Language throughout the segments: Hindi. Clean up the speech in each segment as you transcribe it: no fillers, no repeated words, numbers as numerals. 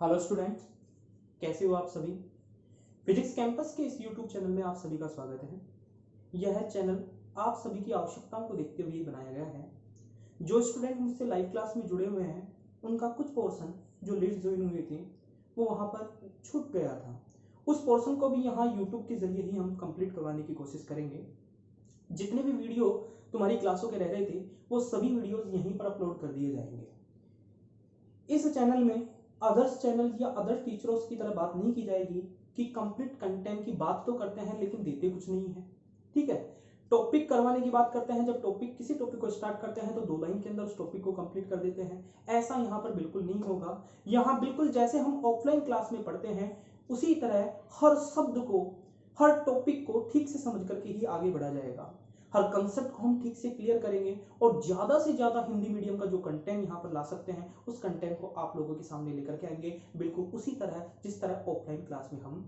हेलो स्टूडेंट, कैसे हो आप सभी। फिजिक्स कैंपस के इस यूट्यूब चैनल में आप सभी का स्वागत है। यह चैनल आप सभी की आवश्यकताओं को देखते हुए बनाया गया है। जो स्टूडेंट मुझसे लाइव क्लास में जुड़े हुए हैं उनका कुछ पोर्शन जो लेट ज्वाइन हुए थे वो वहाँ पर छूट गया था। उस पोर्शन को भी यहाँ यूट्यूब के जरिए ही हम कंप्लीट करवाने की कोशिश करेंगे। जितने भी वीडियो तुम्हारी क्लासों के रह रहे थे वो सभी वीडियोज यहीं पर अपलोड कर दिए जाएंगे। इस चैनल में अदर्स चैनल या अदर टीचर्स की तरह बात नहीं की जाएगी कि कंप्लीट कंटेंट की बात तो करते हैं लेकिन देते कुछ नहीं है। ठीक है, टॉपिक करवाने की बात करते हैं। जब किसी टॉपिक को स्टार्ट करते हैं तो 2 लाइन के अंदर उस टॉपिक को कंप्लीट कर देते हैं। ऐसा यहाँ पर बिल्कुल नहीं होगा। यहाँ बिल्कुल जैसे हम ऑफलाइन क्लास में पढ़ते हैं उसी तरह हर शब्द को, हर टॉपिक को ठीक से समझ करके ही आगे बढ़ा जाएगा। हर कंसेप्ट को हम ठीक से क्लियर करेंगे और ज्यादा से ज्यादा हिंदी मीडियम का जो कंटेंट यहाँ पर ला सकते हैं उस कंटेंट को आप लोगों के सामने लेकर के आएंगे, बिल्कुल उसी तरह जिस तरह ऑफलाइन क्लास में हम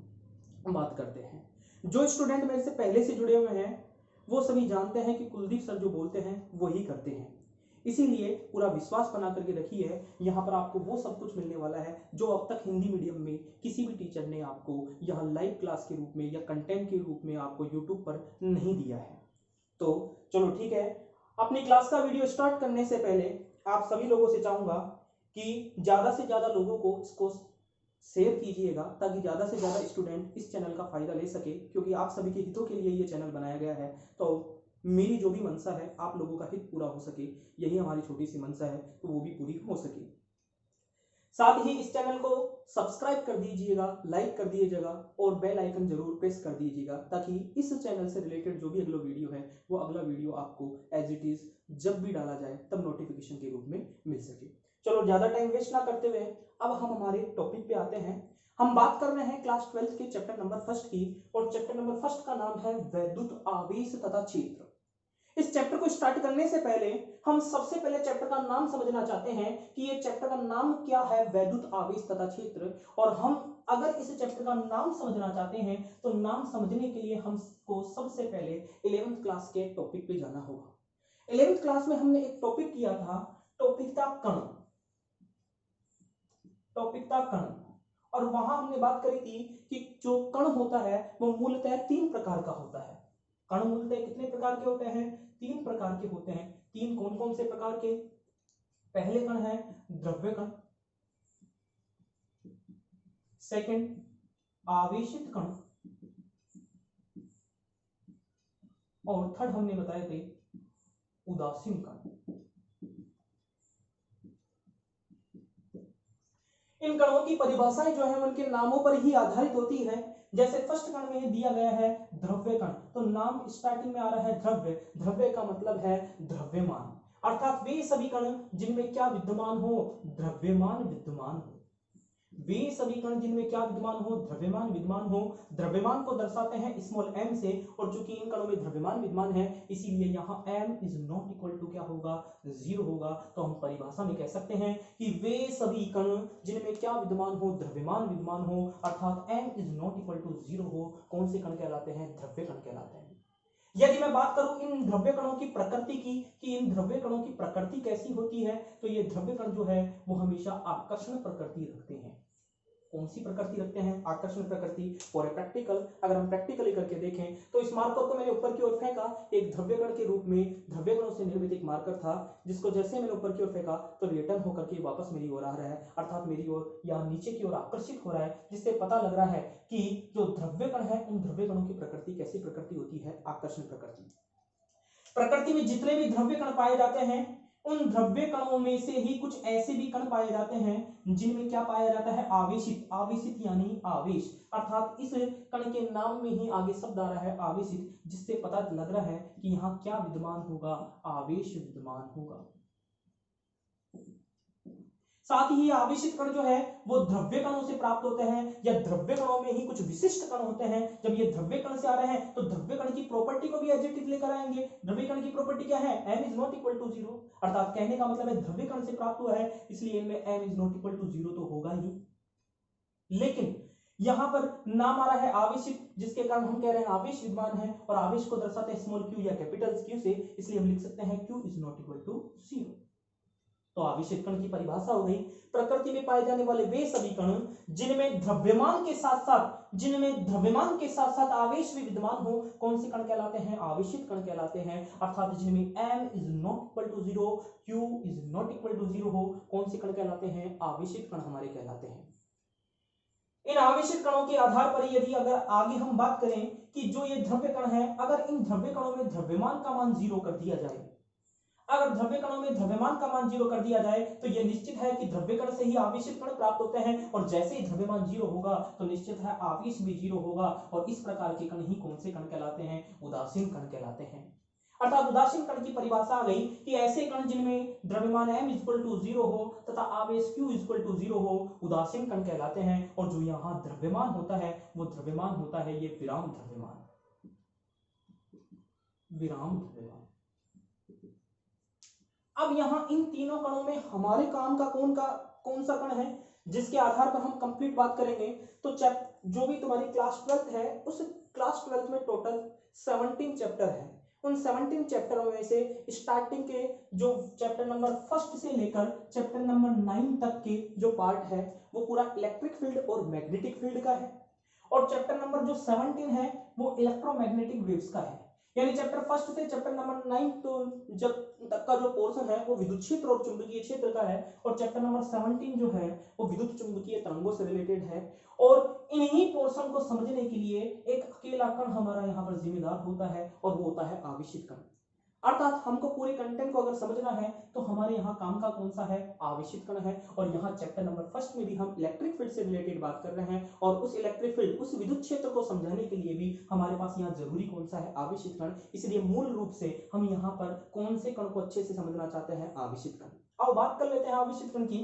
बात करते हैं। जो स्टूडेंट मेरे से पहले से जुड़े हुए हैं वो सभी जानते हैं कि कुलदीप सर जो बोलते हैं वही करते हैं। इसीलिए पूरा विश्वास बना करके रखिए, यहाँ पर आपको वो सब कुछ मिलने वाला है जो अब तक हिंदी मीडियम में किसी भी टीचर ने आपको यहाँ लाइव क्लास के रूप में या कंटेंट के रूप में आपको यूट्यूब पर नहीं दिया है। तो चलो ठीक है, अपनी क्लास का वीडियो स्टार्ट करने से पहले आप सभी लोगों से चाहूंगा कि ज्यादा से ज्यादा लोगों को इसको शेयर कीजिएगा ताकि ज्यादा से ज्यादा स्टूडेंट इस चैनल का फायदा ले सके, क्योंकि आप सभी के हितों के लिए ये चैनल बनाया गया है। तो मेरी जो भी मंशा है आप लोगों का हित पूरा हो सके, यही हमारी छोटी सी मंशा है, तो वो भी पूरी हो सके। साथ ही इस चैनल को सब्सक्राइब कर दीजिएगा, लाइक कर दीजिएगा और बेल आइकन जरूर प्रेस कर दीजिएगा ताकि इस चैनल से रिलेटेड जो भी अगला वीडियो है वो अगला वीडियो आपको एज इट इज जब भी डाला जाए तब नोटिफिकेशन के रूप में मिल सके। चलो ज्यादा टाइम वेस्ट ना करते हुए अब हम हमारे टॉपिक पे आते हैं। हम बात कर रहे हैं क्लास 12 के चैप्टर नंबर 1 की, और चैप्टर नंबर 1 का नाम है वैद्युत आवेश तथा क्षेत्र। इस चैप्टर को स्टार्ट करने से पहले हम सबसे पहले चैप्टर का नाम समझना चाहते हैं कि ये चैप्टर का नाम क्या है, वैद्युत आवेश तथा क्षेत्र। और हम अगर इस चैप्टर का नाम समझना चाहते हैं तो नाम समझने के लिए हमको सबसे पहले 11th क्लास के टॉपिक पे जाना होगा। 11th क्लास में हमने एक टॉपिक किया था, टॉपिक था कण। टॉपिक था कण, और वहां हमने बात करी थी कि जो कण होता है वो मूलतः 3 प्रकार का होता है। कण मूलतः कितने प्रकार के होते हैं? 3 प्रकार के होते हैं। 3 कौन कौन से प्रकार के? पहले कण है द्रव्य कण, सेकंड आवेशित कण, और थर्ड हमने बताए थे उदासीन कण। इन कणों की परिभाषाएं जो है उनके नामों पर ही आधारित होती है। जैसे फर्स्ट कण में दिया गया है द्रव्य कण, तो नाम स्टार्टिंग में आ रहा है द्रव्य। द्रव्य का मतलब है द्रव्यमान, अर्थात वे सभी कण जिनमें क्या विद्यमान हो? द्रव्यमान विद्यमान हो। वे सभी कण जिनमें क्या विद्यमान हो? द्रव्यमान विद्यमान हो। द्रव्यमान को दर्शाते हैं स्मॉल m से, और चूंकि इन कणों में द्रव्यमान विद्यमान है इसीलिए यहाँ m is not equal to क्या होगा? 0 होगा। तो हम परिभाषा में कह सकते हैं कि वे सभी कण जिनमें क्या विद्यमान हो? द्रव्यमान विद्यमान हो, अर्थात m is not equal to 0 हो। कौन से कण कहलाते हैं? द्रव्य कण कहलाते हैं। यदि मैं बात करूं इन द्रव्य कणों की प्रकृति की कि इन द्रव्य कणों की प्रकृति कैसी होती है, तो ये द्रव्य कण जो है वो हमेशा आकर्षण प्रकृति रखते हैं। कौन सी प्रकृति रखते हैं? आकर्षण प्रकृति। फॉर ए प्रैक्टिकल, अगर हम प्रैक्टिकली करके देखें तो इस मार्कर को मैंने ऊपर की ओर फेंका, एक द्रव्य कण के रूप में द्रव्य कणों से निर्मित एक मार्कर था, जिसको जैसे मैंने ऊपर की ओर फेंका तो रिटर्न होकर के वापस मेरी ओर आ रहा है, अर्थात मेरी ओर या नीचे की ओर आकर्षित हो रहा है, जिससे पता लग रहा है कि जो द्रव्य कण है उन द्रव्य कणों की प्रकृति कैसी प्रकृति होती है? आकर्षण प्रकृति। प्रकृति में जितने भी द्रव्य कण पाए जाते हैं उन द्रव्य कणों में से ही कुछ ऐसे भी कण पाए जाते हैं जिनमें क्या पाया जाता है? आवेशित। आवेशित यानी आवेश, अर्थात इस कण के नाम में ही आगे शब्द आ रहा है आवेशित, जिससे पता लग रहा है कि यहाँ क्या विद्यमान होगा? आवेश विद्यमान होगा। साथ ही आवेशित कण जो है वो द्रव्य कणों से प्राप्त होते हैं, या द्रव्य कणों में ही कुछ विशिष्ट कण होते हैं। जब ये द्रव्य कण से आ रहे हैं तो द्रव्य कण की प्रॉपर्टी को भी एडजेक्टिव लेकर आएंगे। द्रव्य कण की प्रॉपर्टी क्या है? m is not equal to 0, अर्थात कहने का मतलब है द्रव्य कण से प्राप्त हुआ है इसलिए इनमें m is not equal to 0 तो होगा ही। लेकिन यहां पर नाम आ रहा है आवेशित, जिसके कारण हम कह रहे हैं आवेश विद्यमान है, और आवेश को दर्शाते हैं स्मॉल q या कैपिटल q से, इसलिए हम लिख सकते हैं q is not equal to 0। तो आवेशित कण की परिभाषा हो गई, प्रकृति में पाए जाने वाले वे सभी कण जिनमें द्रव्यमान के साथ साथ आवेश भी विद्यमान हो, कौन से कण कहलाते हैं? आवेशित कण कहलाते हैं। अर्थात जिनमें m is not equal to 0, q is not equal to 0 हो, कौन से कण कहलाते हैं? आवेशित कण हमारे कहलाते हैं। इन आवेशित कणों के आधार पर यदि अगर आगे हम बात करें कि जो ये द्रव्य कण है, अगर इन द्रव्य कणों में द्रव्यमान का मान 0 कर दिया जाए, अगर द्रव्य कणों में द्रव्यमान का मान 0 कर दिया जाए तो यह निश्चित है कि द्रव्य कण से ही आवेशित कण प्राप्त होते हैं, और जैसे ही द्रव्यमान 0 होगा तो निश्चित है आवेश भी 0 होगा, और इस प्रकार के कण ही कौन से कण कहलाते हैं? उदासीन कण कहलाते हैं। अर्थात उदासीन कण की परिभाषा आ गई कि ऐसे कण जिनमें द्रव्यमान m इक्वल टू 0 हो तथा आवेश q इक्वल टू 0 हो, उदासीन कण कहलाते हैं। और जो यहाँ द्रव्यमान होता है वो द्रव्यमान होता है ये विराम द्रव्यमान। अब यहाँ इन तीनों कणों में हमारे काम का कौन सा कण है जिसके आधार पर हम कंप्लीट बात करेंगे? तो जो भी तुम्हारी क्लास 12th है, उस क्लास 12th में टोटल 17 चैप्टर है। उन 17 चैप्टरों में से स्टार्टिंग के जो चैप्टर नंबर 1 से लेकर चैप्टर नंबर 9 तक के जो पार्ट है वो पूरा इलेक्ट्रिक फील्ड और मैग्नेटिक फील्ड का है, और चैप्टर नंबर जो 17 है वो इलेक्ट्रोमैग्नेटिक वेव्स का है। यानी चैप्टर 1 से चैप्टर नंबर 9 तो जब तक का जो पोर्शन है वो विद्युत क्षेत्र और चुंबकीय क्षेत्र का है, और चैप्टर नंबर 17 जो है वो विद्युत चुंबकीय तरंगों से रिलेटेड है। और इन्हीं पोर्शन को समझने के लिए एक अकेला कण हमारा यहाँ पर जिम्मेदार होता है, और वो होता है आवेशित कण। अर्थात हमको पूरे कंटेंट को अगर समझना है तो हमारे यहाँ काम का कौन सा है? आवेशित कण है। और यहाँ चैप्टर नंबर 1 में भी हम इलेक्ट्रिक फील्ड से रिलेटेड बात कर रहे हैं, और उस इलेक्ट्रिक फील्ड, उस विद्युत क्षेत्र को समझाने के लिए भी हमारे पास यहाँ जरूरी कौन सा है? आवेशित कण। इसलिए मूल रूप से हम यहाँ पर कौन से कण को अच्छे से समझना चाहते हैं? आवेशित कण। अब बात कर लेते हैं आवेशित कण की।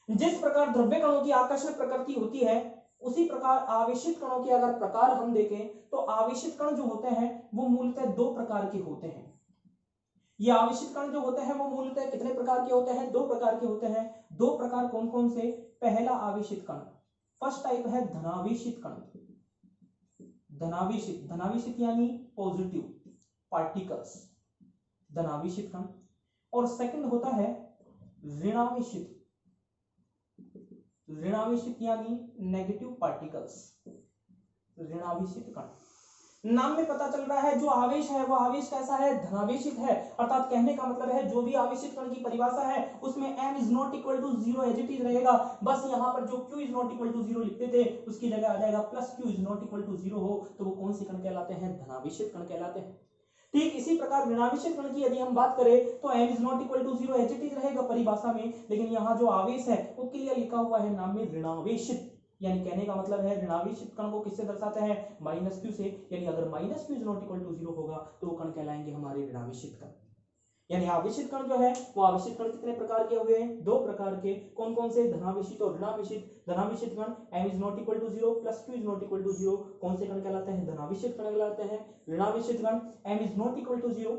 जिस प्रकार द्रव्य कणों की आकर्षण प्रकृति होती है, उसी प्रकार आवेशित कणों के अगर प्रकार हम देखें तो आवेशित कण जो होते हैं वो मूलतः 2 प्रकार के होते हैं। ये आवेशित कण जो होते हैं वो मूलतः कितने प्रकार के होते हैं? 2 प्रकार के होते हैं। 2 प्रकार कौन कौन से? पहला आवेशित कण, फर्स्ट टाइप है धनावेशित कण। धनावेशित यानी पॉजिटिव पार्टिकल्स, धनावेशित कण। और सेकंड होता है ऋणावेशित यानी नेगेटिव पार्टिकल्स, ऋणावेशित कण। नाम में पता चल रहा है जो आवेश है वो आवेश कैसा है? धनावेशित है। अर्थात कहने का मतलब है जो भी आवेशित कण की परिभाषा है उसमें m is not equal to 0 as it is रहेगा। बस यहाँ पर जो q is not equal to 0 लिखते थे उसकी जगह आ जाएगा plus q is not equal to 0 हो, तो वो कौन से कण कहलाते हैं? धनावेशित कण कहलाते हैं। ठीक इसी प्रकार ऋणावेशित कण की यदि हम बात करें तो m is not equal to 0 as it is रहेगा परिभाषा में, लेकिन यहाँ जो आवेश है वो क्लियर लिखा हुआ है नाम में ऋणावेशित। यानी कहने का मतलब है ऋणावेशित कण को किससे दर्शाते हैं? -q से। यानी अगर -q is not equal to 0 होगा तो वो कण कहलाएंगे हमारे ऋणावेशित कण। यानी आवेशित कण जो है वो आवेशित कण कितने प्रकार के हुए हैं? 2 प्रकार के। कौन कौन से? धनावेशित और ऋणावेशित। धनावेशित कण m is not equal to 0 plus q is not equal to 0, कौन से कण कहलाते हैं? धनावेशित कण कहलाते हैं। ऋणावेशित कण m is not equal to 0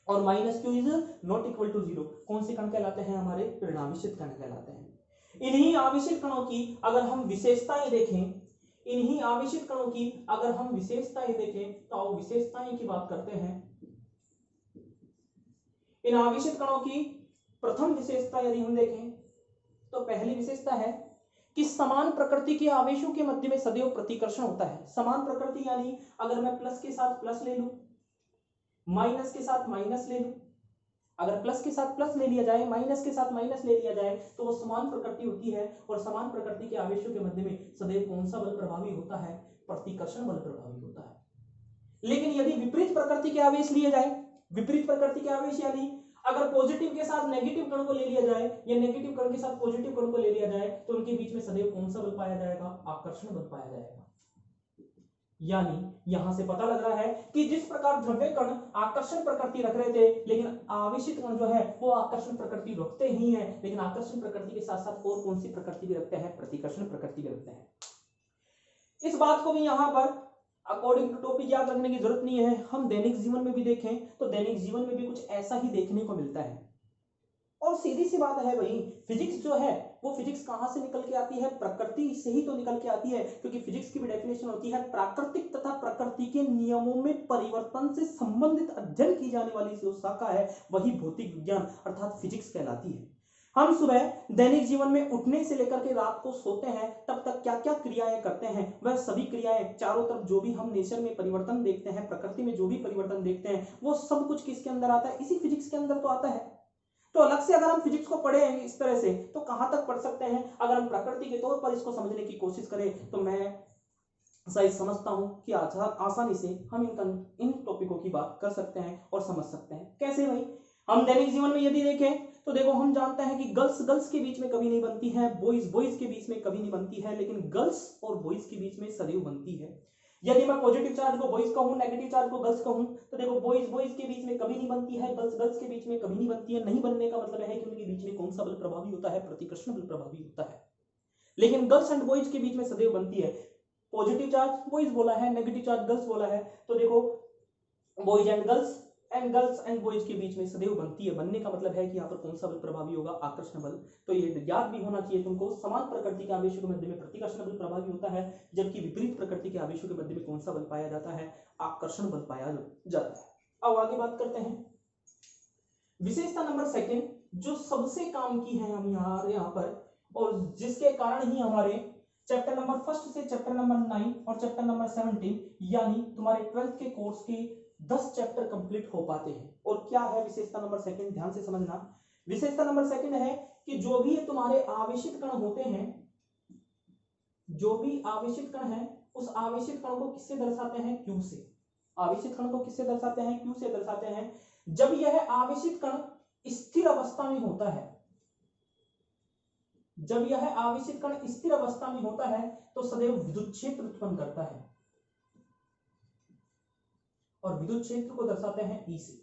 और -q is not equal to 0, कौन से कण कहलाते हैं? हमारे ऋणावेशित कण कहलाते हैं। इन्हीं आवेशित कणों की अगर हम विशेषताएं देखें, इन्हीं आवेशित कणों की अगर हम विशेषताएं देखें तो आओ विशेषताएं की बात करते हैं। इन आवेशित कणों की प्रथम विशेषता यदि हम देखें तो पहली विशेषता है कि समान प्रकृति के आवेशों के मध्य में सदैव प्रतिकर्षण होता है। समान प्रकृति यानी अगर मैं प्लस के साथ प्लस ले लूं, माइनस के साथ माइनस ले लूं, अगर प्लस के साथ प्लस ले लिया जाए, माइनस के साथ माइनस ले लिया जाए तो वो समान प्रकृति होती है। और समान प्रकृति के आवेशों के मध्य में सदैव कौन सा बल प्रभावी होता है? प्रतिकर्षण बल प्रभावी होता है। लेकिन यदि विपरीत प्रकृति के आवेश लिए जाए, विपरीत प्रकृति के आवेश यानी अगर पॉजिटिव के साथ नेगेटिव कण को ले लिया जाए या नेगेटिव कण के साथ पॉजिटिव कण को ले लिया जाए तो उनके बीच में सदैव कौन सा बल पाया जाएगा? आकर्षण बल पाया जाएगा। यानी यहां से पता लग रहा है कि जिस प्रकार द्रव्य कण आकर्षण प्रकृति रख रहे थे, लेकिन आवेशित कण जो है वो आकर्षण प्रकृति रखते ही हैं, लेकिन आकर्षण प्रकृति के साथ साथ और कौन सी प्रकृति भी रखते हैं? प्रतिकर्षण प्रकृति भी रखते हैं। इस बात को भी यहाँ पर अकॉर्डिंग टू टॉपिक याद रखने की जरूरत नहीं है। हम दैनिक जीवन में भी देखें तो दैनिक जीवन में भी कुछ ऐसा ही देखने को मिलता है। और सीधी सी बात है भाई, फिजिक्स जो है वो फिजिक्स कहां से निकल के आती है? प्रकृति से ही तो निकल के आती है, क्योंकि फिजिक्स की भी डेफिनेशन होती है प्राकृतिक तथा प्रकृति के नियमों में परिवर्तन से संबंधित अध्ययन की जाने वाली जो शाखा है वही भौतिक विज्ञान अर्थात फिजिक्स कहलाती है। हम सुबह दैनिक जीवन में उठने से लेकर के रात को सोते हैं तब तक क्या क्या क्रियाएं करते हैं, वह सभी क्रियाएं, चारों तरफ जो भी हम नेचर में परिवर्तन देखते हैं, प्रकृति में जो भी परिवर्तन देखते हैं, वो सब कुछ किसके अंदर आता है, इसी फिजिक्स के अंदर तो आता है। तो अलग से अगर हम फिजिक्स को पढ़े हैं इस तरह से तो कहां तक पढ़ सकते हैं, अगर हम प्रकृति के तौर पर इसको समझने की कोशिश करें तो मैं सही समझता हूं कि आसानी से हम इन टॉपिकों की बात कर सकते हैं और समझ सकते हैं। कैसे भाई, हम दैनिक जीवन में यदि देखें तो देखो हम जानते हैं कि गर्ल्स गर्ल्स के बीच में कभी नहीं बनती है, बॉयज बॉयज के बीच में कभी नहीं बनती है, लेकिन गर्ल्स और बॉयज के बीच में सदैव बनती है। यदि मैं पॉजिटिव चार्ज को बॉयज कहूं, नेगेटिव चार्ज को गर्ल्स कहूं, तो देखो बॉयज बॉयज के बीच में कभी नहीं बनती है, गर्ल्स गर्ल्स के बीच में कभी नहीं बनती है। नहीं बनने का मतलब है कि उनके बीच में कौन सा बल प्रभावी होता है, प्रतिकर्षण बल प्रभावी होता है। लेकिन गर्ल्स एंड बॉयज के बीच में सदैव बनती है। पॉजिटिव चार्ज बॉयज बोला है, नेगेटिव चार्ज गर्ल्स बोला है, तो देखो boys and girls and boys के बीच में सदैव बनती है। बनने का मतलब है कि यहाँ पर कौन सा बल प्रभावी होगा, आकर्षण बल। तो ये याद भी होना चाहिए तुमको, समान प्रकृति के आवेशों के मध्य में प्रतिकर्षण बल प्रभावी होता है, जबकि विपरीत प्रकृति के आवेशों के मध्य में कौन सा बल पाया जाता है, आकर्षण बल पाया जाता है। अब आगे बात करते हैं विशेषता नंबर सेकेंड, जो सबसे काम की है हम यहाँ पर, और जिसके कारण ही हमारे चैप्टर नंबर फर्स्ट से चैप्टर नंबर 9 और चैप्टर नंबर 17 यानी तुम्हारे 12th के कोर्स के 10 चैप्टर कंप्लीट हो पाते हैं। और क्या है विशेषता नंबर सेकंड, ध्यान से समझना। विशेषता नंबर सेकंड है कि जो भी तुम्हारे आवेशित कण होते हैं, जो भी आवेशित कण है, उस आवेशित कण को किससे दर्शाते हैं, क्यू से। आवेशित कण को किससे दर्शाते हैं, क्यू से दर्शाते हैं। जब यह आवेशित कण स्थिर अवस्था में होता है, जब यह आवेशित कण स्थिर अवस्था में होता है तो सदैव विद्युत क्षेत्र उत्पन्न करता है, और विद्युत क्षेत्र को दर्शाते हैं ई से।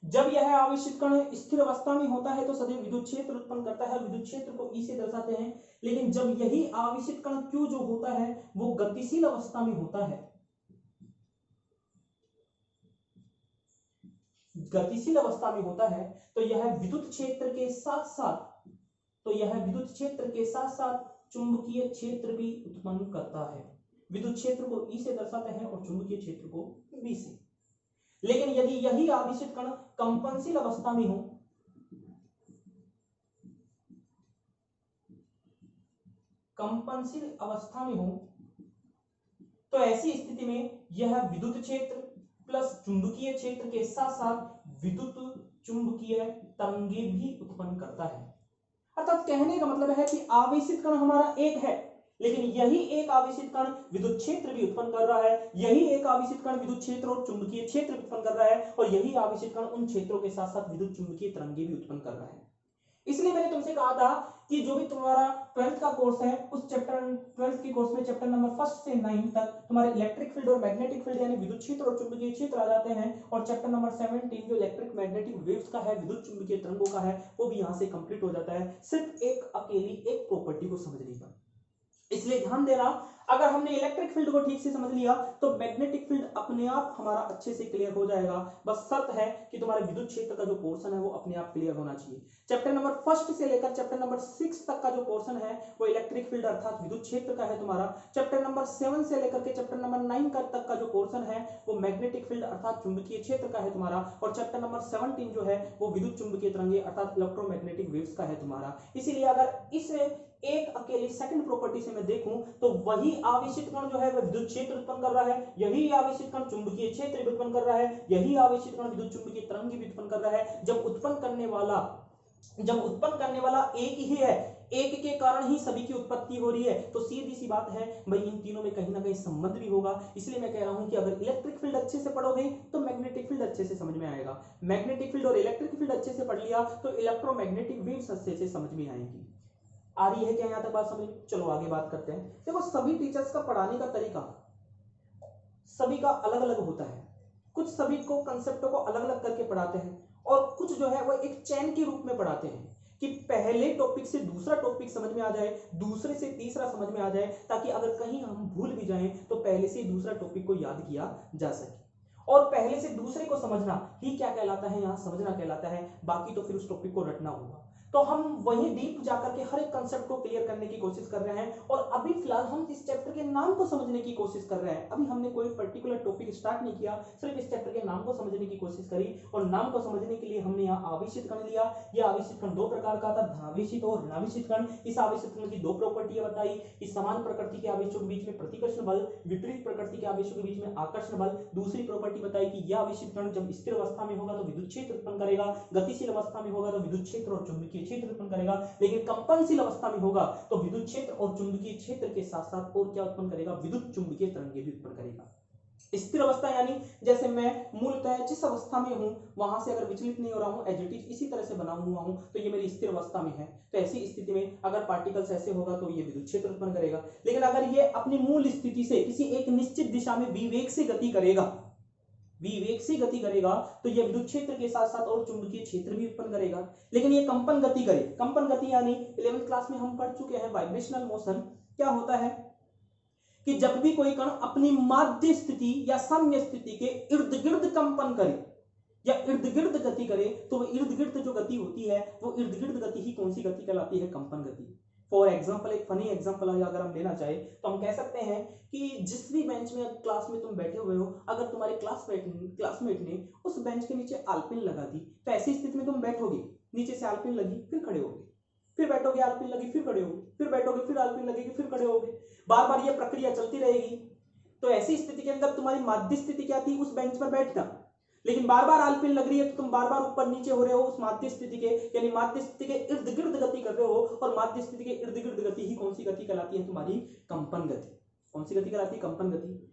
जब यह आवेशित कण स्थिर अवस्था में होता है तो सदैव विद्युत क्षेत्र उत्पन्न करता है, और विद्युत क्षेत्र को ई से दर्शाते हैं। लेकिन जब यही आवेशित कण क्यू जो होता है वो गतिशील अवस्था में होता है, गतिशील अवस्था में होता है, तो यह विद्युत क्षेत्र के साथ साथ, तो यह विद्युत क्षेत्र के साथ साथ चुंबकीय क्षेत्र भी उत्पन्न करता है। विद्युत क्षेत्र को ई से दर्शाते हैं और चुंबकीय क्षेत्र को बी से। लेकिन यदि यही आवेशित कण कंपनशील अवस्था में हो, कंपनशील अवस्था में हो, तो ऐसी स्थिति में यह विद्युत क्षेत्र प्लस चुंबकीय क्षेत्र के साथ साथ विद्युत चुंबकीय तरंगे भी उत्पन्न करता है। अर्थात कहने का मतलब है कि आवेशित कण हमारा एक है, लेकिन यही एक आवेशित कण विद्युत क्षेत्र भी उत्पन्न कर रहा है, यही एक आवेशित कण विद्युत क्षेत्र और चुंबकीय क्षेत्र उत्पन्न कर रहा है, और यही आवेशित कण उन क्षेत्रों के साथ साथ विद्युत चुंबकीय तरंगे भी उत्पन्न कर रहा है। इसलिए मैंने तुमसे कहा था कि जो भी तुम्हारा 12th का कोर्स है, उस चैप्टर 12th के कोर्स में चैप्टर नंबर 1 से 9 तक तुम्हारे इलेक्ट्रिक फील्ड और मैग्नेटिक फील्ड यानी विद्युत क्षेत्र और चुंबकीय क्षेत्र आ जाते हैं, और चैप्टर नंबर 17 जो इलेक्ट्रिक मैग्नेटिक वेव्स का है, विद्युत चुंबकीय तरंगों का है, वो भी यहाँ से कंप्लीट हो जाता है, सिर्फ एक अकेली एक प्रॉपर्टी को समझने पर। इसलिए ध्यान देना, अगर हमने इलेक्ट्रिक फील्ड को ठीक से समझ लिया तो मैग्नेटिक फील्ड अपने आप हमारा अच्छे से क्लियर हो जाएगा। बस शर्त है कि तुम्हारे विद्युत क्षेत्र का जो पोर्शन है वो अपने आप क्लियर होना चाहिए। चैप्टर नंबर 1 से लेकर चैप्टर नंबर 6 तक का जो पोर्शन है वो इलेक्ट्रिक फील्ड अर्थात विद्युत क्षेत्र का है तुम्हारा। चैप्टर नंबर 7 से लेकर के चैप्टर नंबर 9 तक का जो पोर्शन है वो मैग्नेटिक फील्ड अर्थात चुंबकीय क्षेत्र का है तुम्हारा, और चैप्टर नंबर 17 जो है वो विद्युत चुंबकीय तरंगे अर्थात इलेक्ट्रोमैग्नेटिक वेव्स का है तुम्हारा। इसीलिए अगर इस एक अकेली सेकंड प्रॉपर्टी से मैं देखूं तो वही आवेशित कण जो है वह विद्युत क्षेत्र उत्पन्न कर रहा है, यही आवेशित कण चुंबकीय क्षेत्र भी उत्पन्न कर रहा है, यही आवेशित कण विद्युत चुंबकीय तरंग भी उत्पन्न कर रहा है। जब उत्पन्न करने वाला एक ही है, एक के कारण ही सभी की उत्पत्ति हो रही है, तो सीधी सी बात है भाई इन तीनों में कहीं ना कहीं संबंध भी होगा। इसलिए मैं कह रहा हूं कि अगर इलेक्ट्रिक फील्ड अच्छे से पढ़ोगे तो मैग्नेटिक फील्ड अच्छे से समझ में आएगा, मैग्नेटिक फील्ड और इलेक्ट्रिक फील्ड अच्छे से पढ़ लिया तो इलेक्ट्रोमैग्नेटिक वेव्स अच्छे से समझ में आएंगी। आ रही है क्या यहां तक बात समझ में? चलो आगे बात करते हैं। देखो सभी टीचर्स का पढ़ाने का तरीका सभी का अलग अलग होता है, कुछ सभी को कंसेप्टों को अलग अलग करके पढ़ाते हैं, और कुछ जो है वो एक चैन के रूप में पढ़ाते हैं कि पहले टॉपिक से दूसरा टॉपिक समझ में आ जाए, दूसरे से तीसरा समझ में आ जाए, ताकि अगर कहीं हम भूल भी जाएं तो पहले से दूसरा टॉपिक को याद किया जा सके। और पहले से दूसरे को समझना ही क्या कहलाता है, यहां समझना कहलाता है, बाकी तो फिर उस टॉपिक को रटना होगा। तो हम वही डीप जाकर के हर एक कंसेप्ट को क्लियर करने की कोशिश कर रहे हैं। और अभी फिलहाल हम इस चैप्टर के नाम को समझने की कोशिश कर रहे हैं। अभी हमने कोई पर्टिकुलर टॉपिक स्टार्ट नहीं किया, सिर्फ इस चैप्टर के नाम को समझने की कोशिश करी। और नाम को समझने के लिए हमने यहाँ आवेशित कण लिया। यह आवेशित कण दो प्रकार का था, धनावेशित और ऋणावेशित कण। इस आवेशित कण की दो प्रॉपर्टियां बताई कि समान प्रकृति के आवेशों के बीच में प्रतिकर्षण बल, विपरीत प्रकृति के आवेशों के बीच में आकर्षण बल। दूसरी प्रॉपर्टी बताई कि यह आवेशित कण जब स्थिर अवस्था में होगा तो विद्युत क्षेत्र उत्पन्न करेगा, गतिशील अवस्था में होगा तो विद्युत क्षेत्र और चुंबकीय क्षेत्र उत्पन्न करेगा, लेकिन कंपनशील अवस्था में होगा तो विद्युत क्षेत्र और चुंबकीय क्षेत्र के साथ साथ और क्या उत्पन्न करेगा, विद्युत चुंबकीय तरंगे भी उत्पन्न करेगा। स्थिर अवस्था यानी जैसे मैं मूलतः जिस अवस्था में हूं वहां से अगर विचलित नहीं हो रहा हूं, एज इट इज इसी तरह से बना हुआ हूं, तो ये मेरी स्थिर अवस्था में है। तो ऐसी स्थिति में अगर पार्टिकल्स ऐसे होगा तो ये विद्युत क्षेत्र उत्पन्न करेगा। लेकिन अगर ये अपनी मूल स्थिति से किसी एक निश्चित दिशा में विवेक से गति करेगा, विवेक से गति करेगा, तो यह विद्युत क्षेत्र के साथ साथ और चुंबकीय क्षेत्र भी उत्पन्न करेगा। लेकिन ये कंपन गति करे, कंपन गति यानी 11th क्लास में हम पढ़ चुके हैं वाइब्रेशनल मोशन। क्या होता है कि जब भी कोई कण अपनी माध्य स्थिति या साम्य स्थिति के इर्द गिर्द कंपन करे या इर्द गिर्द गति करे, तो वो इर्द गिर्द जो गति होती है वो इर्द गिर्द गति ही कौन सी गति कहलाती है, कंपन गति। फॉर एग्जाम्पल, एक फनी एग्जाम्पल अगर हम लेना चाहे तो हम कह सकते हैं कि जिस भी बेंच में क्लास में तुम बैठे हुए हो, अगर तुम्हारे क्लासमेट ने उस बेंच के नीचे आलपिन लगा दी, तो ऐसी स्थिति में तुम बैठोगे, नीचे से आलपिन लगी फिर खड़े होगे, फिर बैठोगे, आलपिन लगी फिर खड़े होगे, फिर बैठोगे, फिर आलपिन लगेगी फिर खड़े होगे, बार बार ये प्रक्रिया चलती रहेगी। तो ऐसी स्थिति के अंदर तुम्हारी माध्य स्थिति क्या थी, उस बेंच पर बैठना, लेकिन बार बार आलपिन लग रही है तो तुम बार बार ऊपर नीचे हो रहे हो उस माध्य स्थिति के, यानी माध्य स्थिति के इर्द गिर्द गति कर रहे हो। और माध्य स्थिति के इर्द गिर्द गति ही कौन सी गति कहलाती है, तुम्हारी कंपन गति। कौन सी गति कहलाती है, कंपन गति।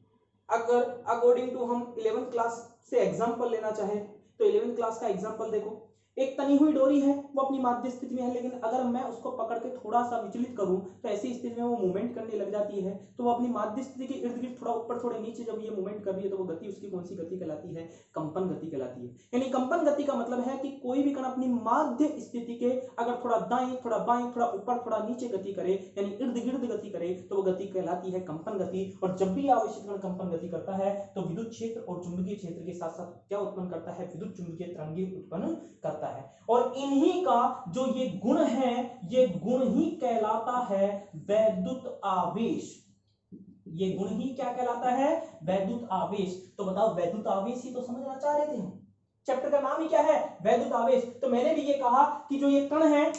अगर अकॉर्डिंग टू हम 11th क्लास से एग्जांपल लेना चाहे तो 11th क्लास का एग्जांपल देखो, एक तनी हुई डोरी है, वो अपनी माध्य स्थिति में है, लेकिन अगर मैं उसको पकड़ के थोड़ा सा विचलित करूं तो ऐसी स्थिति में वो मूवमेंट करने लग जाती है। तो वो अपनी माध्य स्थिति के इर्द गिर्द थोड़ा ऊपर थोड़े नीचे जब ये मूवमेंट कर रही है तो वो गति उसकी कौन सी गति कहलाती है, कंपन गति कहलाती है। यानी कंपन गति का मतलब है कि कोई भी कण अपनी माध्य स्थिति के अगर थोड़ा दाएं थोड़ा बाएं थोड़ा ऊपर थोड़ा नीचे गति करे, यानी इर्द गिर्द गति करे, तो वो गति कहलाती है कंपन गति। और जब भी आवेशित कण कंपन गति करता है तो विद्युत क्षेत्र और चुंबकीय क्षेत्र के साथ साथ क्या उत्पन्न करता है, विद्युत चुंबकीय तरंगे उत्पन्न करता है। और इन्हीं का जो ये गुण है, ये गुण ही कहलाता है वैद्युत आवेश। ये गुण ही क्या कहलाता है, वैद्युत आवेश। तो बताओ, वैद्युत आवेश ही तो समझना चाह रहे थे हम, चैप्टर का नाम ही क्या है, वैद्युत आवेश। तो मैंने भी ये कहा कि जो ये कण है,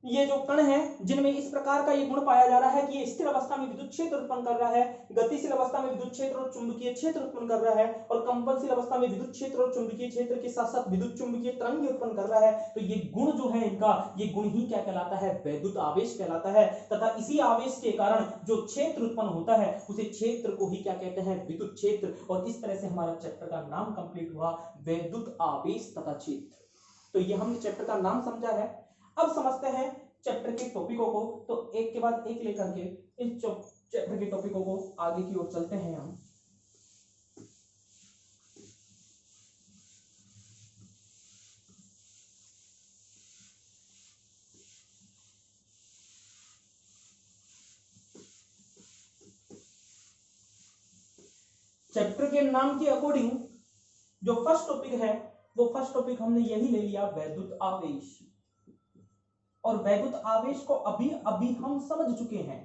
ये जो कण है जिनमें इस प्रकार का ये गुण पाया जा रहा है कि ये स्थिर अवस्था में विद्युत क्षेत्र उत्पन्न कर रहा है, गतिशील अवस्था में विद्युत क्षेत्र और चुंबकीय क्षेत्र उत्पन्न कर रहा है, और कंपनशील अवस्था में विद्युत क्षेत्र और चुंबकीय क्षेत्र के साथ साथ विद्युत चुंबकीय तरंग उत्पन्न कर रहा है। तो ये गुण जो है इनका, ये गुण ही क्या कहलाता है, वैद्युत आवेश कहलाता है। तथा इसी आवेश के कारण जो क्षेत्र उत्पन्न होता है उसे क्षेत्र को ही क्या कहते हैं, विद्युत क्षेत्र। और इस तरह से हमारा चैप्टर का नाम कंप्लीट हुआ, वैद्युत आवेश तथा क्षेत्र। तो ये हमने चैप्टर का नाम समझा है। अब समझते हैं चैप्टर के टॉपिकों को, तो एक के बाद एक लेकर के इन चैप्टर के टॉपिकों को आगे की ओर चलते हैं हम। चैप्टर के नाम के अकॉर्डिंग जो फर्स्ट टॉपिक है, वो फर्स्ट टॉपिक हमने यही ले लिया, वैद्युत आवेश। और वैद्युत आवेश को अभी अभी हम समझ चुके हैं।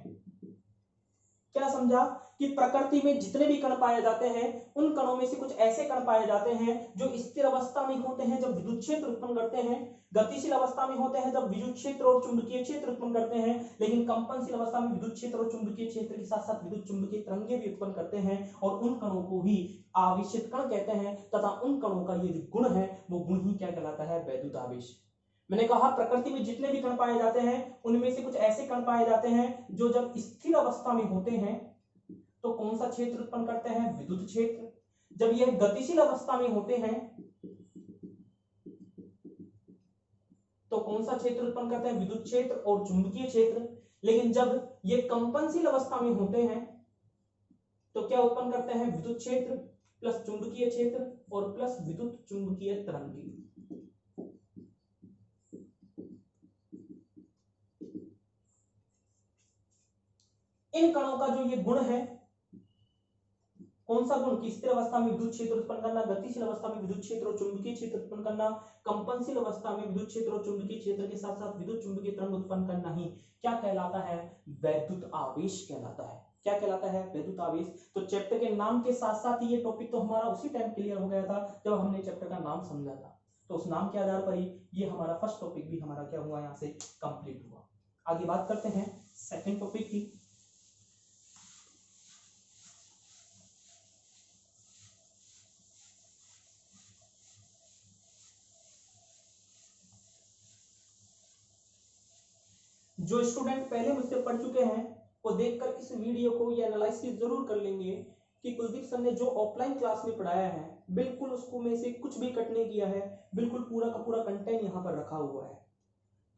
क्या समझा कि प्रकृति में जितने भी कण पाए जाते हैं उन कणों में से कुछ ऐसे कण पाए जाते हैं जो स्थिर अवस्था में होते हैं जब विद्युत क्षेत्र उत्पन्न करते हैं, गतिशील अवस्था में होते हैं जब विद्युत क्षेत्र और चुंबकीय क्षेत्र उत्पन्न करते हैं, लेकिन कंपनशील अवस्था में विद्युत क्षेत्र और चुंबकीय क्षेत्र के साथ साथ विद्युत चुंबकीय तरंगे भी उत्पन्न करते हैं। और उन कणों को ही आवेशित कण कहते हैं, तथा उन कणों का ये गुण है, वो गुण ही क्या कहलाता है, वैद्युत आवेश। मैंने कहा प्रकृति में जितने भी कण पाए जाते हैं उनमें से कुछ ऐसे कण पाए जाते हैं जो जब स्थिर अवस्था में होते हैं तो कौन सा क्षेत्र उत्पन्न करते हैं, विद्युत क्षेत्र। जब यह गतिशील अवस्था में होते हैं तो कौन सा क्षेत्र उत्पन्न करते हैं, विद्युत क्षेत्र और चुंबकीय क्षेत्र। लेकिन जब ये कंपनशील अवस्था में होते हैं तो क्या उत्पन्न करते हैं, विद्युत क्षेत्र प्लस चुंबकीय क्षेत्र और प्लस विद्युत चुंबकीय तरंगे। इन कणों का जो ये गुण है कौन सा गुण? कि स्थिर अवस्था में विद्युत क्षेत्र उत्पन्न करना, गतिशील अवस्था में विद्युत क्षेत्र और चुंबकीय क्षेत्र उत्पन्न करना, कंपनशील अवस्था में विद्युत क्षेत्र और चुंबकीय क्षेत्र के साथ साथ विद्युत चुंबकीय तरंग उत्पन्न करना ही क्या कहलाता है? वैद्युत आवेश कहलाता है। क्या कहलाता है? वैद्युत आवेश। तो चैप्टर के नाम के साथ साथ ये टॉपिक तो हमारा उसी टाइम क्लियर हो गया था जब हमने चैप्टर का नाम समझा था। तो उस नाम के आधार पर ही ये हमारा फर्स्ट टॉपिक भी हमारा क्या हुआ, यहाँ से कंप्लीट हुआ। आगे बात करते हैं सेकंड टॉपिक की। जो स्टूडेंट पहले मुझसे पढ़ चुके हैं वो देखकर इस वीडियो को ये एनालिसिस जरूर कर लेंगे कि कुलदीप सर ने जो ऑफलाइन क्लास में पढ़ाया है बिल्कुल उसको में से कुछ भी कट नहीं किया है, बिल्कुल पूरा का पूरा कंटेंट यहाँ पर रखा हुआ है।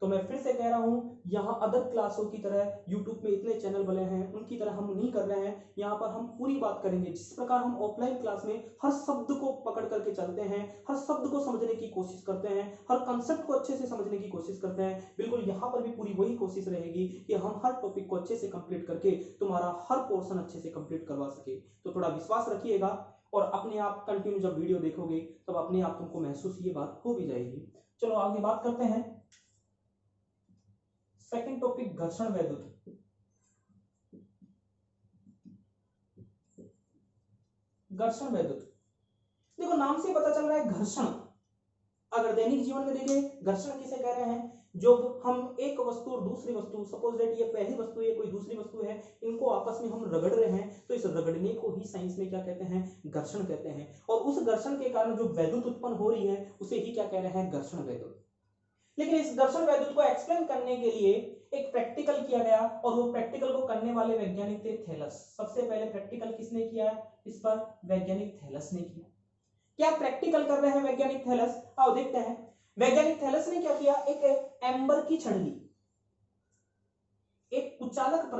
तो मैं फिर से कह रहा हूँ, यहाँ अदर क्लासों की तरह यूट्यूब में इतने चैनल बने हैं उनकी तरह हम नहीं कर रहे हैं। यहाँ पर हम पूरी बात करेंगे जिस प्रकार हम ऑफलाइन क्लास में हर शब्द को पकड़ करके चलते हैं, हर शब्द को समझने की कोशिश करते हैं, हर कंसेप्ट को अच्छे से समझने की कोशिश करते हैं, बिल्कुल यहाँ पर भी पूरी वही कोशिश रहेगी कि हम हर टॉपिक को अच्छे से कंप्लीट करके तुम्हारा हर पोर्शन अच्छे से कंप्लीट करवा सके। तो थोड़ा विश्वास रखिएगा और अपने आप कंटिन्यू जब वीडियो देखोगे तब अपने आप तुमको महसूस ये बात हो भी जाएगी। चलो आगे बात करते हैं। सेकंड टॉपिक घर्षण वैद्युत। घर्षण वैद्युत, देखो नाम से पता चल रहा है घर्षण। अगर दैनिक जीवन में देखें घर्षण किसे कह रहे हैं? जब हम एक वस्तु और दूसरी वस्तु, सपोज दैट ये पहली वस्तु है कोई दूसरी वस्तु है, इनको आपस में हम रगड़ रहे हैं तो इस रगड़ने को ही साइंस में क्या कहते हैं? घर्षण कहते हैं। और उस घर्षण के कारण जो वैद्युत उत्पन्न हो रही है उसे ही क्या कह रहे हैं? घर्षण वैद्युत। लेकिन इस घर्षण वैद्युत को एक्सप्लेन करने के लिए एक प्रैक्टिकल किया गया और वो प्रैक्टिकल को करने वाले वैज्ञानिक थे थैलस। सबसे पहले प्रैक्टिकल किसने किया? इस पर वैज्ञानिक थैलस ने किया। क्या प्रैक्टिकल कर रहे हैं वैज्ञानिक थैलस? आओ देखते हैं। वैज्ञानिक थैलस ने क्या किया? एक एम्बर की छड़ ली, एक कुचालक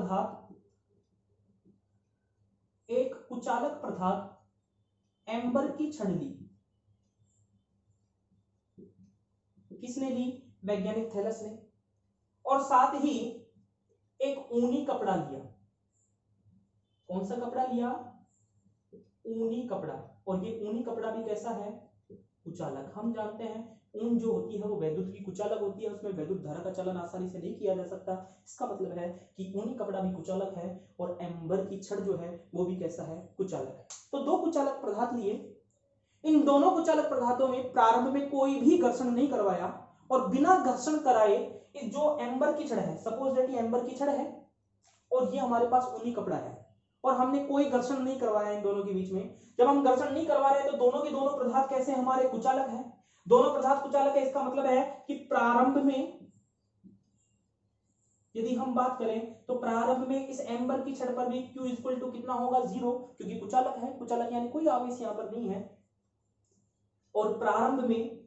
पदार्थ एम्बर की छड़ ली। किसने ली? वैज्ञानिक थैलस ने। और साथ ही एक ऊनी कपड़ा लिया। कौन सा कपड़ा लिया? ऊनी कपड़ा। और ये ऊनी कपड़ा भी कैसा है? कुचालक। हम जानते हैं ऊन जो होती है वो वैद्युत की कुचालक होती है, उसमें वैद्युत धारा का चलन आसानी से नहीं किया जा सकता। इसका मतलब है कि ऊनी कपड़ा भी कुचालक है और एम्बर की छड़ जो है वो भी कैसा है? कुचालक है। तो दो कुचालक पदार्थ लिए। इन दोनों कुचालक पदार्थों में प्रारंभ में कोई भी घर्षण नहीं करवाया और बिना घर्षण कराए जो एम्बर की छड़ है, सपोज दैट ये एम्बर की छड़ है और ये हमारे पास ऊनी कपड़ा है और हमने कोई घर्षण नहीं करवाया इन दोनों के बीच में। जब हम घर्षण नहीं करवा रहे तो दोनों के दोनों पदार्थ कैसे हमारे? कुचालक है। दोनों पदार्थ कुचालक है, इसका मतलब है कि प्रारंभ में यदि हम बात करें तो प्रारंभ में इस एम्बर की छड़ पर भी Q इक्वल टू कितना होगा? 0, क्योंकि कुचालक है। कुचालक यानी कोई आवेश यहां पर नहीं है। और प्रारंभ में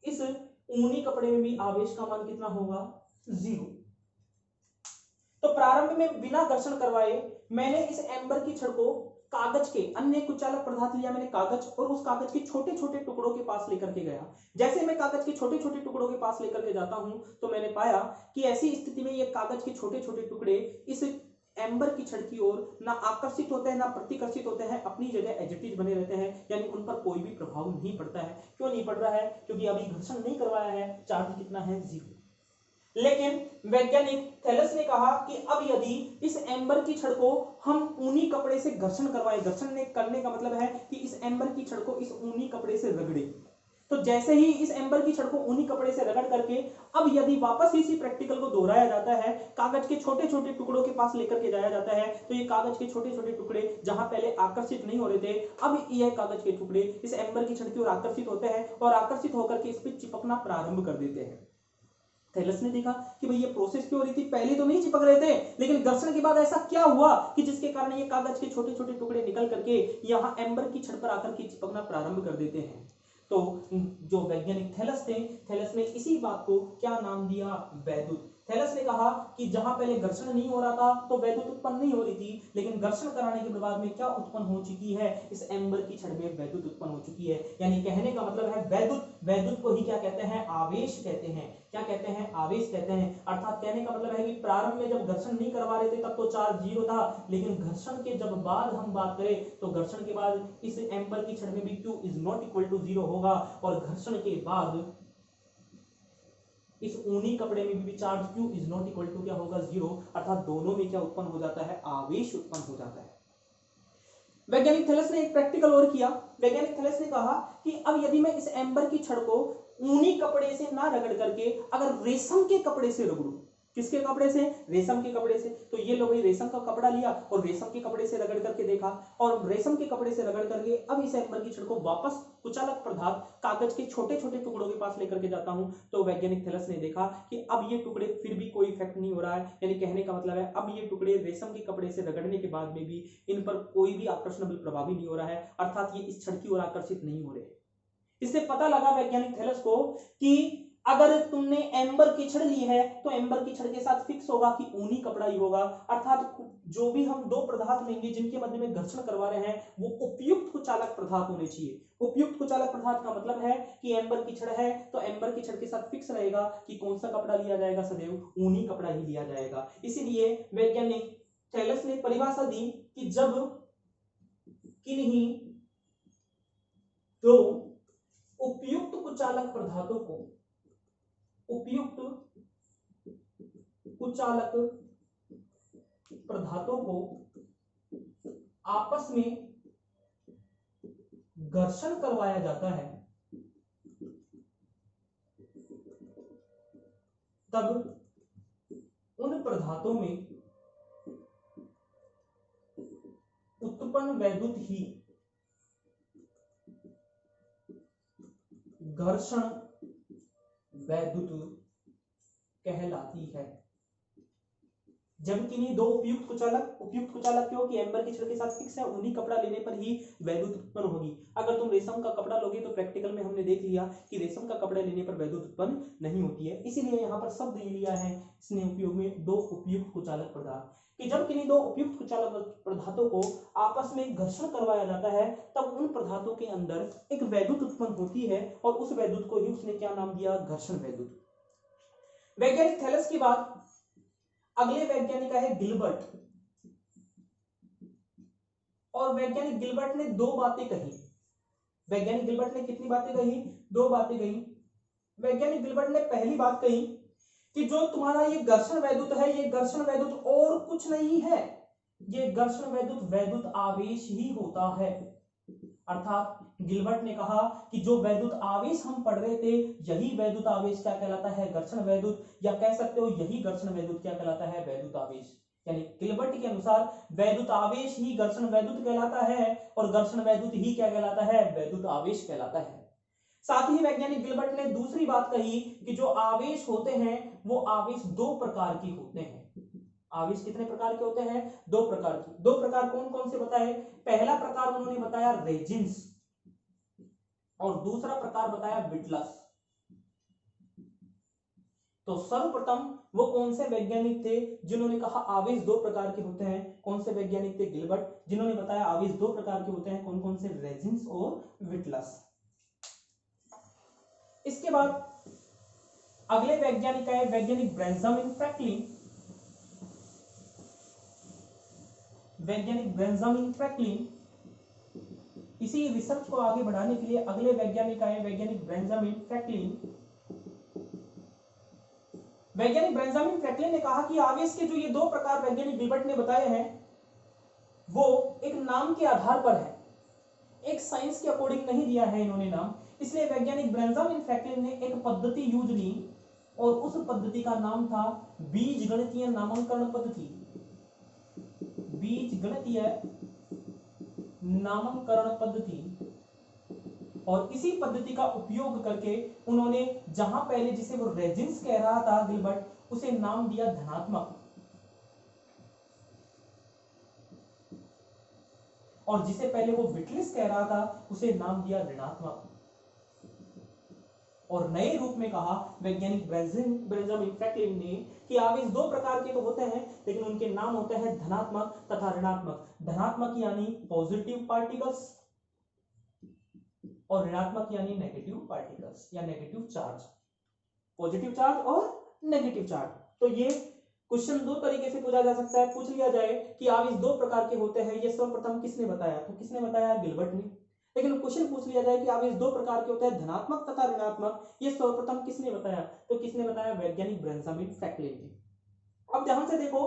इस ऊनी कपड़े में भी आवेश का मान कितना होगा? 0। तो प्रारंभ में बिना घर्षण करवाए मैंने इस एम्बर की छड़ को कागज के अन्य कुचालक पदार्थ लिया, मैंने कागज, और उस कागज के छोटे छोटे टुकड़ों के पास लेकर के गया। जैसे मैं कागज के छोटे छोटे टुकड़ों के पास लेकर के जाता हूं तो मैंने पाया कि ऐसी स्थिति में ये कागज के छोटे छोटे टुकड़े इस एम्बर की छड़ की ओर ना आकर्षित होते हैं ना प्रतिकर्षित होते हैं, अपनी जगह एज इट इज बने रहते हैं, यानी उन पर कोई भी प्रभाव नहीं पड़ता है। क्यों नहीं पड़ रहा है? क्योंकि अभी घर्षण नहीं करवाया है, चार्ज कितना है? 0। लेकिन वैज्ञानिक थैलस ने कहा कि अब यदि इस एम्बर की छड़ को हम ऊनी कपड़े से घर्षण करवाएं, घर्षण करने का मतलब है कि इस एम्बर की छड़ को इस ऊनी कपड़े से रगड़े, तो जैसे ही इस एम्बर की छड़ को ऊनी कपड़े से रगड़ करके अब यदि वापस इसी प्रैक्टिकल को दोहराया जाता है, कागज के छोटे छोटे टुकड़ों के पास लेकर के जाया जाता है, तो ये कागज के छोटे छोटे टुकड़े जहां पहले आकर्षित नहीं हो रहे थे, अब यह कागज के टुकड़े इस एम्बर की छड़ की ओर आकर्षित होते हैं और आकर्षित होकर के इस पर चिपकना प्रारंभ कर देते हैं। थैलस ने देखा कि भाई ये प्रोसेस क्यों हो रही थी? पहले तो नहीं चिपक रहे थे, लेकिन घर्षण के बाद ऐसा क्या हुआ कि जिसके कारण ये कागज के छोटे छोटे टुकड़े निकल करके यहाँ एम्बर की छड़ पर आकर के चिपकना प्रारंभ कर देते हैं। तो जो वैज्ञानिक थैलस थे, थैलस ने इसी बात को क्या नाम दिया? वैद्युत। थैलस ने कहा कि जहां पहले घर्षण नहीं हो रहा था तो वैद्युत उत्पन्न नहीं हो रही थी, लेकिन घर्षण कराने के बाद में क्या उत्पन्न हो चुकी है, इस एम्बर की छड़ में वैद्युत उत्पन्न हो चुकी है। यानी कहने का मतलब है वैद्युत को ही क्या कहते हैं, आवेश कहते हैं। क्या कहते हैं, आवेश कहते हैं। अर्थात कहने का मतलब है कि प्रारंभ में जब घर्षण नहीं करवा रहे थे तब तो चार्ज 0 था, लेकिन घर्षण के जब बाद हम बात करें तो घर्षण के बाद इस एम्बर की छड़ में भी Q is not equal to 0 होगा, और घर्षण के बाद इस ऊनी कपड़े में भी charge Q is not equal to क्या होगा, 0। अर्थात दोनों में क्या उत्पन्न हो जाता है, आवेश उत्पन्न हो जाता है। वैज्ञानिक थैलस ने एक प्रैक्टिकल और किया। वैज्ञानिक थैलस ने कहा कि अब यदि मैं इस एम्बर की छड़ को ऊनी कपड़े से ना रगड़ करके अगर रेशम के कपड़े से रगड़ूं, किसके कपड़े से, रेशम के कपड़े से, तो ये लो भाई रेशम का कपड़ा लिया और रेशम के कपड़े से रगड़ करके देखा, और रेशम के कपड़े से रगड़ करके अब इस एम्बर की छड़ को वापस कुचालक पदार्थ कागज के छोटे छोटे टुकड़ों के पास लेकर के जाता हूं, तो वैज्ञानिक थैलस ने देखा कि अब ये टुकड़े फिर भी कोई इफेक्ट नहीं हो रहा है। यानी कहने का मतलब है अब ये टुकड़े रेशम के कपड़े से रगड़ने के बाद में भी इन पर कोई भी आकर्षण बल प्रभावी नहीं हो रहा है, अर्थात ये इस छड़ की ओर आकर्षित नहीं हो रहे। इससे पता लगा वैज्ञानिक थैलस को कि अगर तुमने एम्बर की छड़ ली है तो एम्बर की छड़ के साथ फिक्स होगा कि ऊनी कपड़ा ही होगा। अर्थात जो भी हम दो पदार्थ लेंगे जिनके मध्य में घर्षण करवा रहे हैं वो उपयुक्त कुचालक पदार्थ होने चाहिए। उपयुक्त कुचालक पदार्थ का मतलब है कि एम्बर की छड़ है तो एम्बर की छड़ के साथ फिक्स रहेगा कि कौन सा कपड़ा लिया जाएगा, सदैव ऊनी कपड़ा ही लिया जाएगा। इसीलिए वैज्ञानिक थैलस ने परिभाषा दी कि जब किन्हीं दो उपयुक्त कुचालक पदार्थों को आपस में घर्षण करवाया जाता है तब उन पदार्थों में उत्पन्न वैद्युत ही घर्षण वैद्युत कहलाती है। जब किन्हीं दो उपयुक्त कुचालक क्यों कि एम्बर की छड़ के साथ फिक्स है, ऊनी कपड़ा लेने पर ही वैद्युत उत्पन्न होगी। अगर तुम रेशम का कपड़ा लोगे तो प्रैक्टिकल में हमने देख लिया कि रेशम का कपड़ा लेने पर वैद्युत उत्पन्न नहीं होती है। इसीलिए यहाँ पर शब्द ये लिया है इसने उपयोग में दो उपयुक्त कुचालक पदार्थ, कि जब किन्हीं दो उपयुक्त कुचालक पदार्थों को आपस में घर्षण करवाया जाता है तब उन पदार्थों के अंदर एक वैद्युत उत्पन्न होती है, और उस वैद्युत को ही उसने क्या नाम दिया, घर्षण वैद्युत। वैज्ञानिक थैलस के बाद अगले वैज्ञानिक है गिलबर्ट, और वैज्ञानिक गिलबर्ट ने दो बातें कही। वैज्ञानिक गिलबर्ट ने कितनी बातें कही, दो बातें कही। वैज्ञानिक गिलबर्ट ने पहली बात कही कि जो तुम्हारा ये घर्षण वैद्युत है, ये घर्षण वैद्युत और कुछ नहीं है, ये घर्षण वैद्युत आवेश ही होता है। अर्थात गिलबर्ट ने कहा कि जो वैद्युत आवेश हम पढ़ रहे थे यही वैद्युत आवेश क्या कहलाता है, घर्षण वैद्युत, या कह सकते हो यही घर्षण वैद्युत क्या कहलाता है, वैद्युत आवेश। यानी गिलबर्ट के अनुसार वैद्युत आवेश ही घर्षण वैद्युत कहलाता है, और घर्षण वैद्युत ही क्या कहलाता है, वैद्युत आवेश कहलाता है। साथ ही वैज्ञानिक गिलबर्ट ने दूसरी बात कही कि जो आवेश होते हैं वो आवेश दो प्रकार के होते हैं। आवेश कितने प्रकार के होते हैं, दो प्रकार के। दो प्रकार कौन कौन से बताए, पहला प्रकार उन्होंने बताया रेजिन्स, और दूसरा प्रकार बताया विटलस। तो सर्वप्रथम वो कौन से वैज्ञानिक थे जिन्होंने कहा आवेश दो प्रकार के होते हैं, कौन से वैज्ञानिक थे, गिलबर्ट, जिन्होंने बताया आवेश दो प्रकार के होते हैं, कौन कौन से, रेजिन्स और विटलस। इसके बाद अगले वैज्ञानिक है वैज्ञानिक बेंजामिन फ्रैंकलिन। वैज्ञानिक बेंजामिन फ्रैंकलिन, इसी रिसर्च को आगे बढ़ाने के लिए अगले वैज्ञानिक आए वैज्ञानिक बेंजामिन फ्रैंकलिन। वैज्ञानिक बेंजामिन फ्रैंकलिन ने कहा कि आवेश के जो ये दो प्रकार वैज्ञानिक गिलबर्ट ने बताए हैं वो एक नाम के आधार पर है, एक साइंस के अकॉर्डिंग नहीं दिया है इन्होंने नाम। इसलिए वैज्ञानिक बेंजामिन फ्रैंकलिन ने एक पद्धति यूज ली, और उस पद्धति का नाम था बीजगणितीय नामांकन पद्धति। बीजगणितीय नामकरण पद्धति, और इसी पद्धति का उपयोग करके उन्होंने जहां पहले जिसे वो रेजिन्स कह रहा था गिलबर्ट, उसे नाम दिया धनात्मक, और जिसे पहले वो विटलिस कह रहा था उसे नाम दिया ऋणात्मक। और नए रूप में कहा वैज्ञानिक बेंजामिन फ्रैंकलिन ने कि आवेश दो प्रकार के तो होते हैं, लेकिन उनके नाम होते हैं धनात्मक तथा ऋणात्मक। धनात्मक यानी पॉजिटिव पार्टिकल्स और ऋणात्मक यानी नेगेटिव पार्टिकल्स या नेगेटिव चार्ज। पॉजिटिव चार्ज और नेगेटिव चार्ज। तो ये क्वेश्चन दो तरीके से पूछा जा सकता है। पूछ लिया जाए कि आवेश दो प्रकार के होते हैं, ये सर्वप्रथम किसने बताया, तो किसने बताया, गिलबर्ट ने। लेकिन क्वेश्चन पूछ लिया जाए कि आवेश दो प्रकार के होते हैं, धनात्मक तथा ऋणात्मक, ये सर्वप्रथम किसने बताया, तो किसने बताया, वैज्ञानिक बेंजामिन फ्रैंकलिन ने। अब ध्यान से देखो,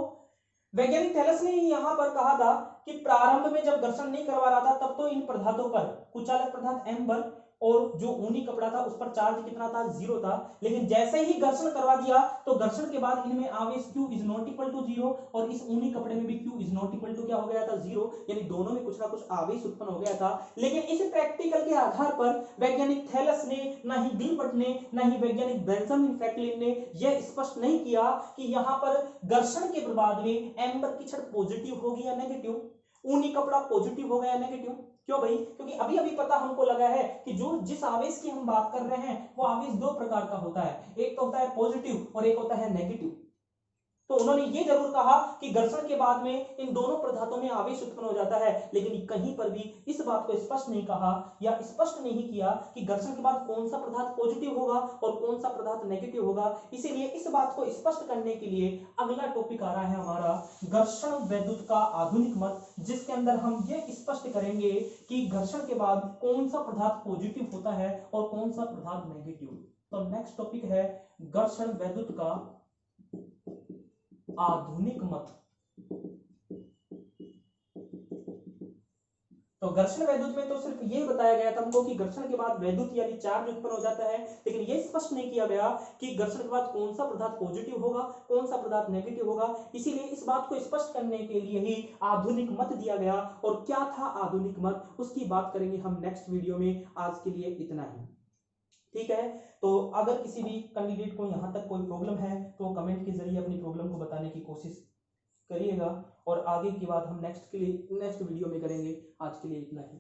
वैज्ञानिक थैलस ने यहां पर कहा था कि प्रारंभ में जब घर्षण नहीं करवा रहा था तब तो इन पदार्थों पर कुचालक पदार्थ एम्बर और जो ऊनी कपड़ा था उस पर चार्ज कितना था, 0 था। लेकिन जैसे ही घर्षण करवा दिया तो घर्षण के बाद इनमें आवेश Q is not equal to 0 और इस ऊनी कपड़े में भी Q is not equal to क्या हो गया था, 0। यानी दोनों में कुछ ना कुछ आवेश उत्पन्न हो गया था। लेकिन इस प्रैक्टिकल के आधार पर वैज्ञानिक थैलस ने, ना ही गिलबर्ट ने, ना ही वैज्ञानिक बेंजामिन फ्रैंकलिन ने यह स्पष्ट नहीं किया कि यहाँ पर घर्षण के बाद में एम्बर की छड़ पॉजिटिव होगी या नेगेटिव, ऊनी कपड़ा पॉजिटिव होगा या नेगेटिव। क्यों भाई, क्योंकि अभी अभी पता हमको लगा है कि जो जिस आवेश की हम बात कर रहे हैं वो आवेश दो प्रकार का होता है, एक तो होता है पॉजिटिव और एक होता है नेगेटिव। तो उन्होंने ये जरूर कहा कि घर्षण के बाद में इन दोनों पदार्थों में आवेश उत्पन्न हो जाता है, लेकिन कहीं पर भी इस बात को स्पष्ट नहीं कहा या स्पष्ट नहीं किया कि घर्षण के बाद कौन सा पदार्थ पॉजिटिव होगा और कौन सा पदार्थ नेगेटिव होगा। इसीलिए इस बात को स्पष्ट करने के लिए अगला टॉपिक आ रहा है हमारा घर्षण वैद्युत का आधुनिक मत, जिसके अंदर हम ये स्पष्ट करेंगे कि घर्षण के बाद कौन सा पदार्थ पॉजिटिव होता है और कौन सा पदार्थ नेगेटिव। तो नेक्स्ट टॉपिक है घर्षण वैद्युत का आधुनिक मत। तो घर्षण वैद्युत में तो सिर्फ ये बताया गया था हमको कि घर्षण के बाद वैद्युत यानी चार्ज उत्पन्न हो जाता है, लेकिन ये स्पष्ट नहीं किया गया कि घर्षण के बाद कौन सा पदार्थ पॉजिटिव होगा, कौन सा पदार्थ नेगेटिव होगा। इसीलिए इस बात को स्पष्ट करने के लिए ही आधुनिक मत दिया गया। और क्या था आधुनिक मत, उसकी बात करेंगे हम नेक्स्ट वीडियो में। आज के लिए इतना ही, ठीक है। तो अगर किसी भी कैंडिडेट को यहाँ तक कोई प्रॉब्लम है तो कमेंट के जरिए अपनी प्रॉब्लम को बताने की कोशिश करिएगा, और आगे की बात हम नेक्स्ट वीडियो में करेंगे। आज के लिए इतना ही।